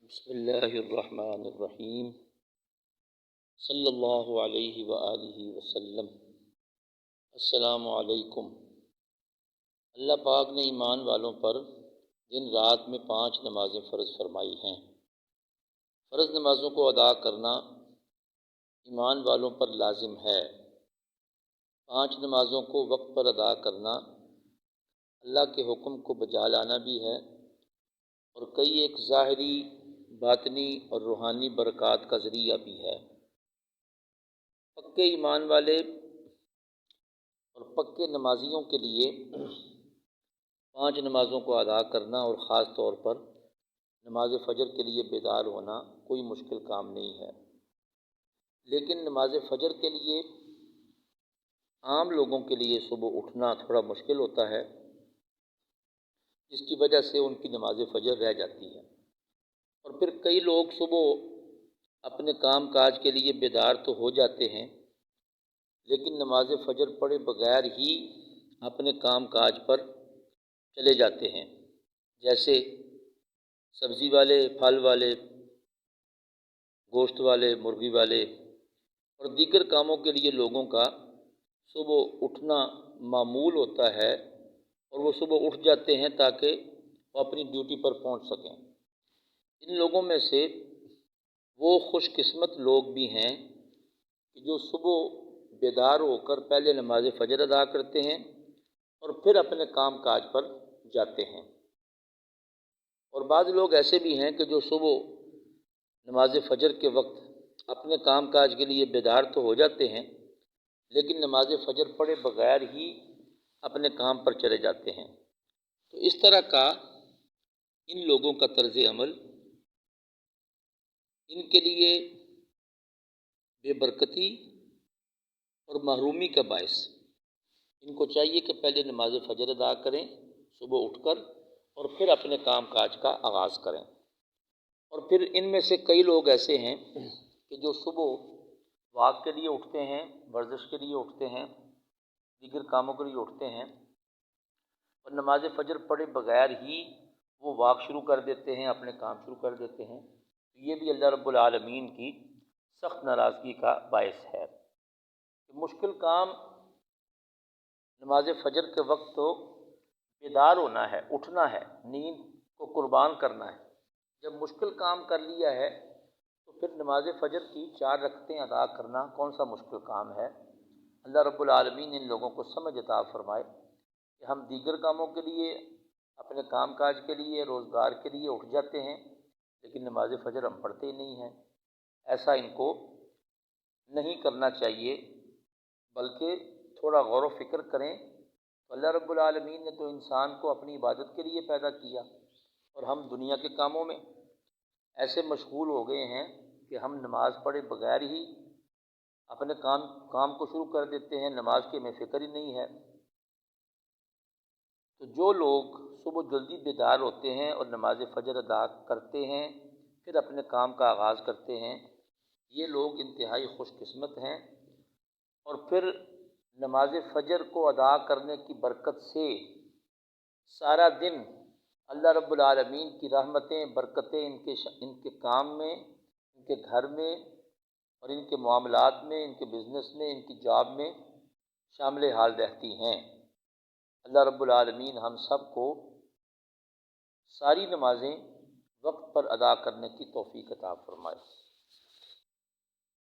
بسم اللہ الرحمن الرحیم صلی اللہ علیہ وآلہ وسلم۔ السلام علیکم۔ اللہ پاک نے ایمان والوں پر دن رات میں 5 نمازیں فرض فرمائی ہیں۔ فرض نمازوں کو ادا کرنا ایمان والوں پر لازم ہے۔ 5 نمازوں کو وقت پر ادا کرنا اللہ کے حکم کو بجا لانا بھی ہے اور کئی ایک ظاہری، باطنی اور روحانی برکات کا ذریعہ بھی ہے۔ پکے ایمان والے اور پکے نمازیوں کے لیے 5 نمازوں کو ادا کرنا اور خاص طور پر نماز فجر کے لیے بیدار ہونا کوئی مشکل کام نہیں ہے، لیکن نماز فجر کے لیے عام لوگوں کے لیے صبح اٹھنا تھوڑا مشکل ہوتا ہے، جس کی وجہ سے ان کی نماز فجر رہ جاتی ہے۔ اور پھر کئی لوگ صبح اپنے کام کاج کے لیے بیدار تو ہو جاتے ہیں، لیکن نماز فجر پڑھے بغیر ہی اپنے کام کاج پر چلے جاتے ہیں، جیسے سبزی والے، پھل والے، گوشت والے، مرغی والے اور دیگر کاموں کے لیے لوگوں کا صبح اٹھنا معمول ہوتا ہے، اور وہ صبح اٹھ جاتے ہیں تاکہ وہ اپنی ڈیوٹی پر پہنچ سکیں۔ ان لوگوں میں سے وہ خوش قسمت لوگ بھی ہیں کہ جو صبح بیدار ہو کر پہلے نماز فجر ادا کرتے ہیں اور پھر اپنے کام کاج پر جاتے ہیں، اور بعض لوگ ایسے بھی ہیں کہ جو صبح نماز فجر کے وقت اپنے کام کاج کے لیے بیدار تو ہو جاتے ہیں، لیکن نماز فجر پڑھے بغیر ہی اپنے کام پر چلے جاتے ہیں۔ تو اس طرح کا ان لوگوں کا طرز عمل ان کے لیے بے برکتی اور محرومی کا باعث۔ ان کو چاہیے کہ پہلے نماز فجر ادا کریں صبح اٹھ کر، اور پھر اپنے کام کاج کا آغاز کریں۔ اور پھر ان میں سے کئی لوگ ایسے ہیں کہ جو صبح واک کے لیے اٹھتے ہیں، ورزش کے لیے اٹھتے ہیں، دیگر کاموں کے لیے اٹھتے ہیں، اور نماز فجر پڑھے بغیر ہی وہ واک شروع کر دیتے ہیں، اپنے کام شروع کر دیتے ہیں۔ یہ بھی اللہ رب العالمین کی سخت ناراضگی کا باعث ہے۔ مشکل کام نماز فجر کے وقت تو بیدار ہونا ہے، اٹھنا ہے، نیند کو قربان کرنا ہے۔ جب مشکل کام کر لیا ہے تو پھر نماز فجر کی 4 رکعتیں ادا کرنا کون سا مشکل کام ہے؟ اللہ رب العالمین ان لوگوں کو سمجھ عطا فرمائے کہ ہم دیگر کاموں کے لیے، اپنے کام کاج کے لیے، روزگار کے لیے اٹھ جاتے ہیں، لیکن نماز فجر ہم پڑھتے ہی نہیں ہیں۔ ایسا ان کو نہیں کرنا چاہیے، بلکہ تھوڑا غور و فکر کریں۔ اللہ رب العالمین نے تو انسان کو اپنی عبادت کے لیے پیدا کیا، اور ہم دنیا کے کاموں میں ایسے مشغول ہو گئے ہیں کہ ہم نماز پڑھے بغیر ہی اپنے کام کو شروع کر دیتے ہیں، نماز کی ہمیں فکر ہی نہیں ہے۔ تو جو لوگ صبح جلدی بیدار ہوتے ہیں اور نماز فجر ادا کرتے ہیں، پھر اپنے کام کا آغاز کرتے ہیں، یہ لوگ انتہائی خوش قسمت ہیں، اور پھر نماز فجر کو ادا کرنے کی برکت سے سارا دن اللہ رب العالمین کی رحمتیں، برکتیں ان کے کام میں، ان کے گھر میں اور ان کے معاملات میں، ان کے بزنس میں، ان کی جاب میں شامل حال رہتی ہیں۔ اللہ رب العالمین ہم سب کو ساری نمازیں وقت پر ادا کرنے کی توفیق عطا فرمائے۔